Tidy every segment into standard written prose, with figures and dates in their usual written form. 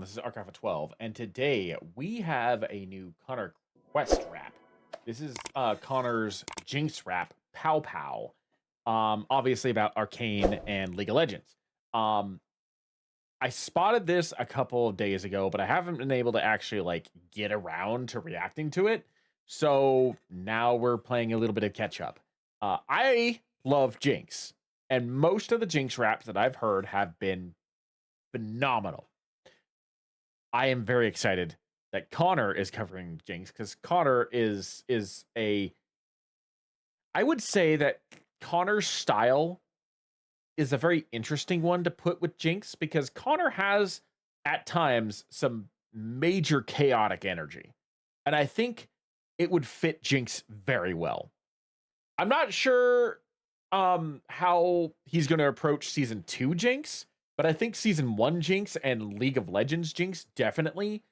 This is Arcane 12, and today we have a new Connor quest rap. This is Connor's Jinx rap, Pow Pow. Obviously about Arcane and League of Legends. I spotted this a couple of days ago, but I haven't been able to actually like get around to reacting to it. So now we're playing a little bit of catch up. I love Jinx, and most of the Jinx raps that I've heard have been phenomenal. I am very excited that Connor is covering Jinx because Connor is a. I would say that Connor's style is a very interesting one to put with Jinx because Connor has at times some major chaotic energy, and I think it would fit Jinx very well. I'm not sure how he's going to approach season 2 Jinx, but I think season 1 Jinx and League of Legends Jinx definitely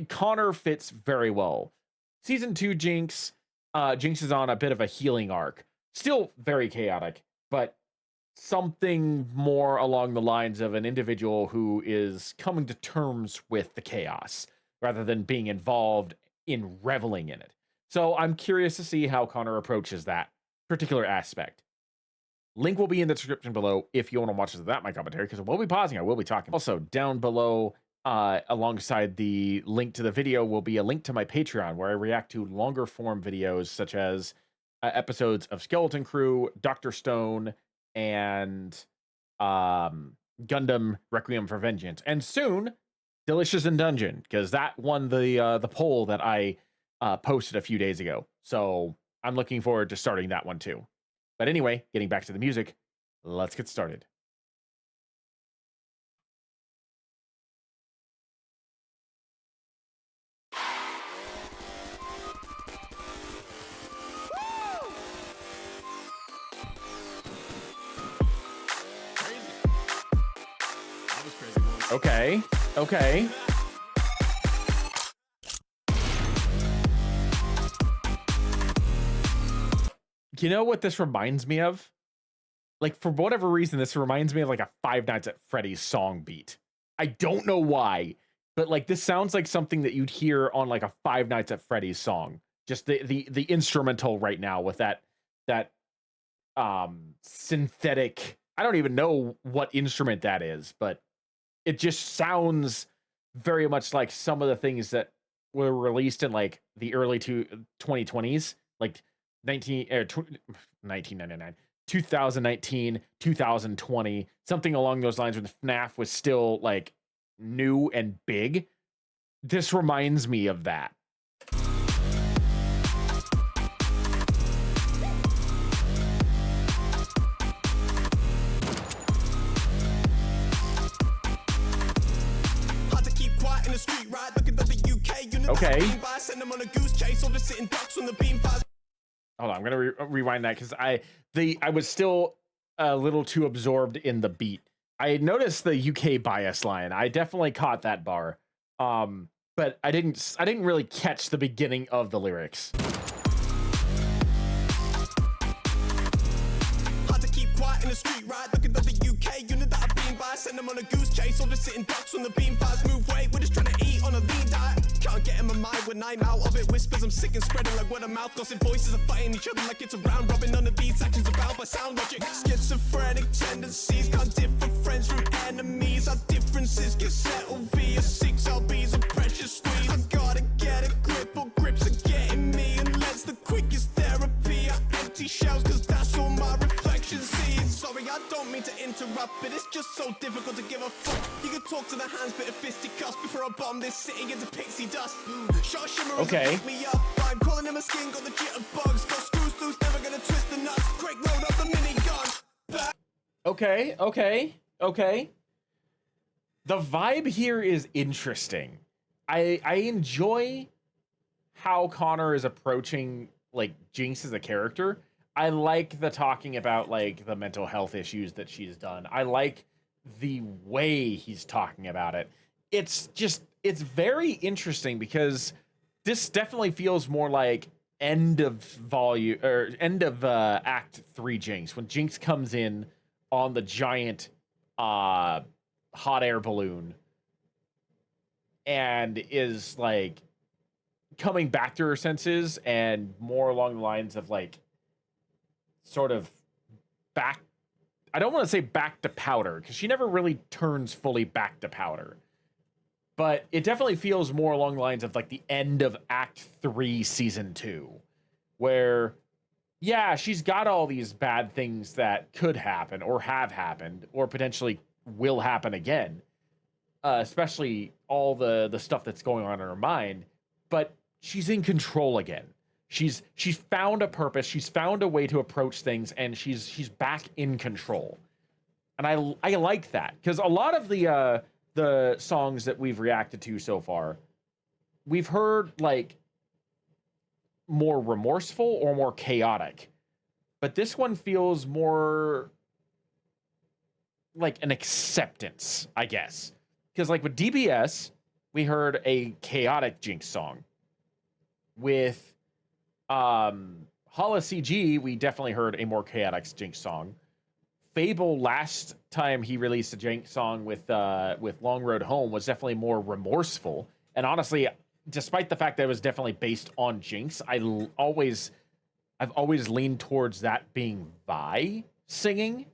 Connor fits very well. Season 2 Jinx, Jinx is on a bit of a healing arc. Still very chaotic, but something more along the lines of an individual who is coming to terms with the chaos rather than being involved in reveling in it. So I'm curious to see how Connor approaches that particular aspect. Link will be in the description below if you want to watch that my commentary, because we'll be pausing. I will be talking. Also, down below, alongside the link to the video, will be a link to my Patreon where I react to longer form videos such as episodes of Skeleton Crew, Dr. Stone, and Gundam Requiem for Vengeance, and soon Delicious in Dungeon, because that won the poll that I posted a few days ago. So I'm looking forward to starting that one too. But anyway, getting back to the music, let's get started. Okay, okay. You know what this reminds me of? Like, for whatever reason, this reminds me of like a Five Nights at Freddy's song beat. I don't know why, but like this sounds like something that you'd hear on like a Five Nights at Freddy's song. Just the instrumental right now with that synthetic. I don't even know what instrument that is, but it just sounds very much like some of the things that were released in like the early 2020s, like 1999, 2019, 2020, something along those lines when FNAF was still like new and big. This reminds me of that. Okay. Hold on, I'm gonna rewind that because I was still a little too absorbed in the beat. I noticed the UK bias line. I definitely caught that bar, but I didn't really catch the beginning of the lyrics. Hard to keep quiet in the street, right? Looking at the UK unit that I've been by. Send them on a goose chase, or just sitting ducks when the beam fires move weight. We're just trying to eat on a lean diet. Can't get in my mind when I'm out of it. Whispers, I'm sick and spreading like word of mouth. Gossip voices are fighting each other like it's a round robin. None of these actions are bound by sound logic. Schizophrenic tendencies can't differ friends from enemies. Our differences get settled via 6 LBs of precious squeeze. I gotta get a grip, or grips are getting me. Unless the quickest therapy are empty shells, cause that's all my reflection sees. Sorry, I don't mean to interrupt, but it's just so difficult to give a fuck. You can talk to the hands, bit of fisticuffs before I bomb this city into pixie dust. Shot shimmer okay. Me up. I'm calling him a skin, got the jitterbugs. Got screws loose, never gonna twist the nuts. Quick load up the minigun. Okay. The vibe here is interesting. I enjoy how Connor is approaching like Jinx as a character. I like the talking about like the mental health issues that she's done. I like the way he's talking about it. It's very interesting because this definitely feels more like end of volume or end of Act 3 Jinx, when Jinx comes in on the giant hot air balloon and is like coming back to her senses, and more along the lines of like sort of back. I don't want to say back to powder because she never really turns fully back to powder, but it definitely feels more along the lines of like the end of Act 3, Season 2, where, yeah, she's got all these bad things that could happen or have happened or potentially will happen again, especially all the stuff that's going on in her mind, but she's in control again. She's found a purpose, she's found a way to approach things, and she's back in control. And I like that because a lot of the songs that we've reacted to so far, we've heard like more remorseful or more chaotic, but this one feels more like an acceptance, I guess. Because like with DBS, we heard a chaotic Jinx song. With Hala CG, we definitely heard a more chaotic Jinx song. Fable, last time he released a Jinx song with Long Road Home, was definitely more remorseful. And honestly, despite the fact that it was definitely based on Jinx, I've always leaned towards that being Vi singing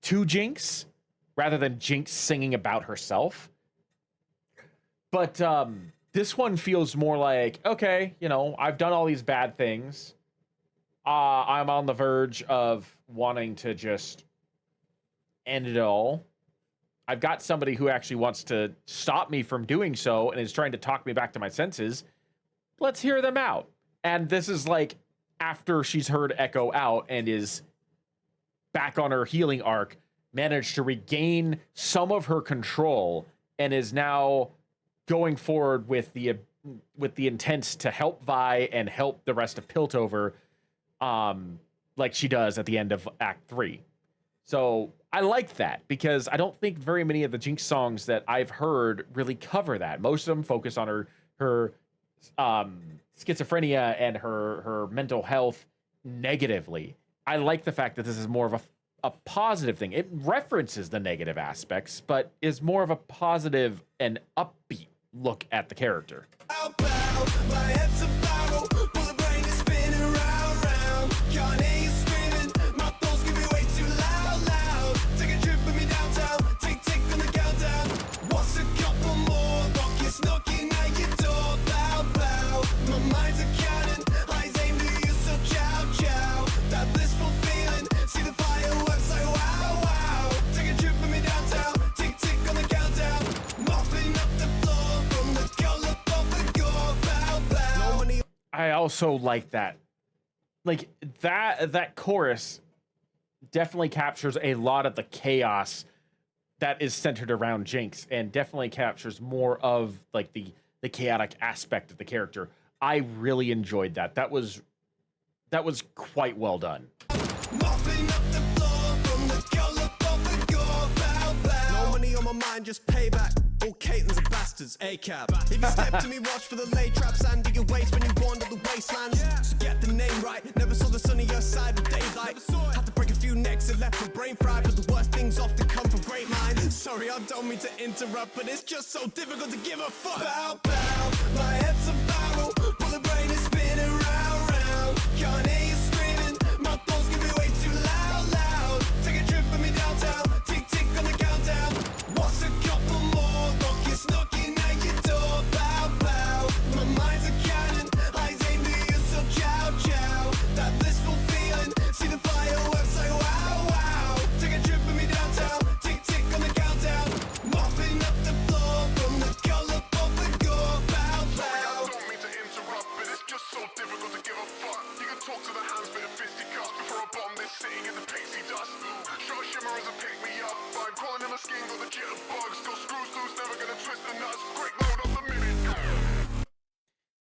to Jinx rather than Jinx singing about herself. But this one feels more like, okay, you know, I've done all these bad things. I'm on the verge of wanting to just end it all. I've got somebody who actually wants to stop me from doing so and is trying to talk me back to my senses. Let's hear them out. And this is like after she's heard Echo out and is back on her healing arc, managed to regain some of her control and is now going forward with the intent to help Vi and help the rest of Piltover, like she does at the end of Act 3. So I like that because I don't think very many of the Jinx songs that I've heard really cover that. Most of them focus on her schizophrenia and her mental health negatively. I like the fact that this is more of a positive thing. It references the negative aspects, but is more of a positive and upbeat look at the character. Pow, pow, my head's a barrel, while the brain is spinning round, round. Can't hear you screaming, my thoughts can be way too loud, loud. Take a trip with me downtown, tick, tick on the countdown. What's a couple more rockets knocking at your door? Pow, pow, my mind's a cannon, eyes aimed at you, so chow, chow. That blissful feeling, see the fireworks like wow, wow. Take a trip with me downtown, tick, tick on the countdown. Mopping up the floor. I also like that. Like that chorus definitely captures a lot of the chaos that is centered around Jinx and definitely captures more of like the chaotic aspect of the character. I really enjoyed that. That was quite well done. Mopping up the floor from the color of the gore. Pow, pow. No money on my mind, just payback. All Caitlin's are bastards, A-cab. If you step to me, watch for the lay traps and dig your waist when you wander the wastelands. So get the name right. Never saw the sun on your side of daylight. Had to break a few necks and left my brain fried, but the worst things often come from great minds. Sorry, I don't mean to interrupt, but it's just so difficult to give a fuck. Pow, pow, my head's a barrel, while the brain is spinning round, round. Can't hear you screaming, my thoughts can be way too loud, loud. Take a trip with me downtown, tick, tick on the countdown. What's a couple more rockets knocking at your door? Pow, pow, my mind's a cannon, eyes aimed at you, so chow, chow. That blissful feeling, see the fireworks like wow, wow. Take a trip with me downtown, tick, tick on the countdown. Mopping up the floor from the color of the gore. Pow, pow. Don't mean to interrupt, but it's just so difficult to give a fuck. You can talk to the hands with a fisticuffs before I bomb this sitting in the pixie dust. Show a shimmer as a pick me up. I'm calling in my skin, got the jitterbugs. Got screws loose, never gonna twist the nuts. Quick load up the minute.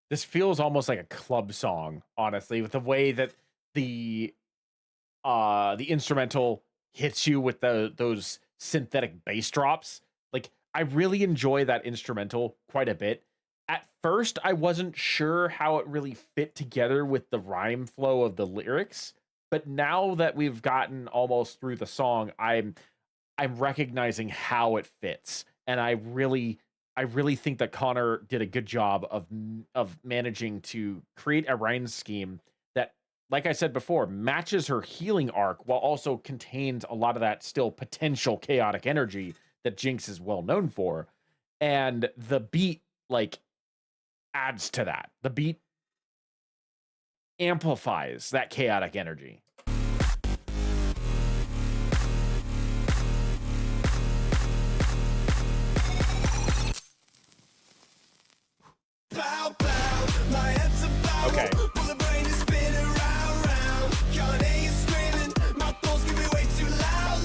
This feels almost like a club song, honestly, with the way that the instrumental hits you with those synthetic bass drops. Like, I really enjoy that instrumental quite a bit. At first, I wasn't sure how it really fit together with the rhyme flow of the lyrics, but now that we've gotten almost through the song, I'm recognizing how it fits, and I really I really think that Connor did a good job of managing to create a Rhine scheme that, like I said before, matches her healing arc while also contains a lot of that still potential chaotic energy that Jinx is well known for. And the beat like adds to that. The beat amplifies that chaotic energy. Pow pow, my head's about Okay. while the brain is spinning round round. Can't hear you screaming, my thoughts give me way too loud.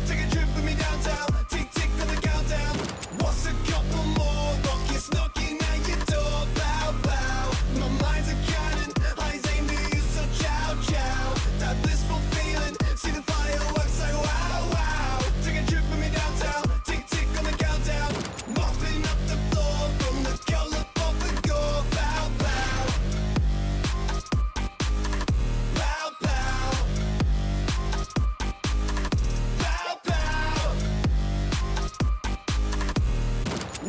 Take a trip with me downtown, tick tick for the countdown. What's a couple more rockets knocking at your door? Pow pow, my mind's a cannon, eyes aimed at you, so chow chow. That blissful feeling, see the fireworks like wow wow. Take a trip with me downtown, tick tick on the countdown. Mopping up the floor from the color. Pow pow, pow pow, pow pow.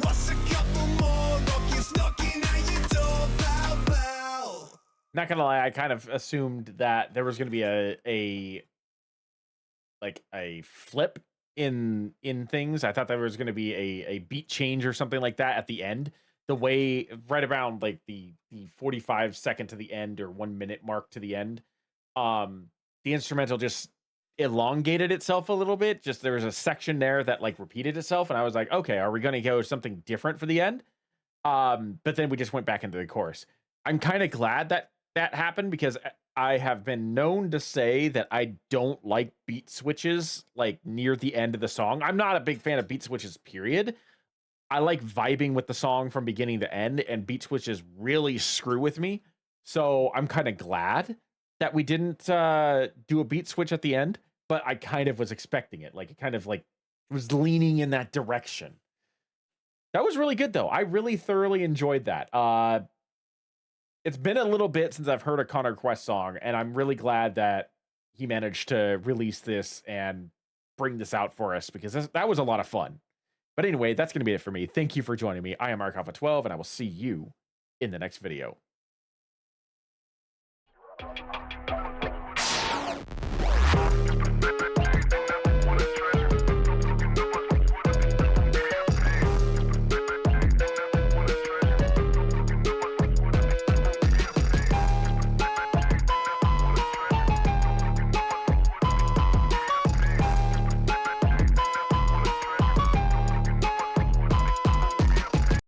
What's a couple more rockets knocking at your door? Pow pow. Not gonna lie, I kind of assumed that there was gonna be a like a flip in things. I thought there was gonna be a beat change or something like that at the end. The way right around like the 45-second to the end or 1 minute mark to the end, the instrumental just elongated itself a little bit. Just there was a section there that like repeated itself, and I was like, okay, are we gonna go something different for the end? But then we just went back into the chorus. I'm kind of glad that that happened because I have been known to say that I don't like beat switches like near the end of the song. I'm not a big fan of beat switches, period. I like vibing with the song from beginning to end, and beat switches really screw with me. So I'm kind of glad that we didn't do a beat switch at the end, but I kind of was expecting it. Like it kind of like was leaning in that direction. That was really good though. I really thoroughly enjoyed that. It's been a little bit since I've heard a Connor Quest song, and I'm really glad that he managed to release this and bring this out for us because that was a lot of fun. But anyway, that's going to be it for me. Thank you for joining me. I am Arcalpha12, and I will see you in the next video.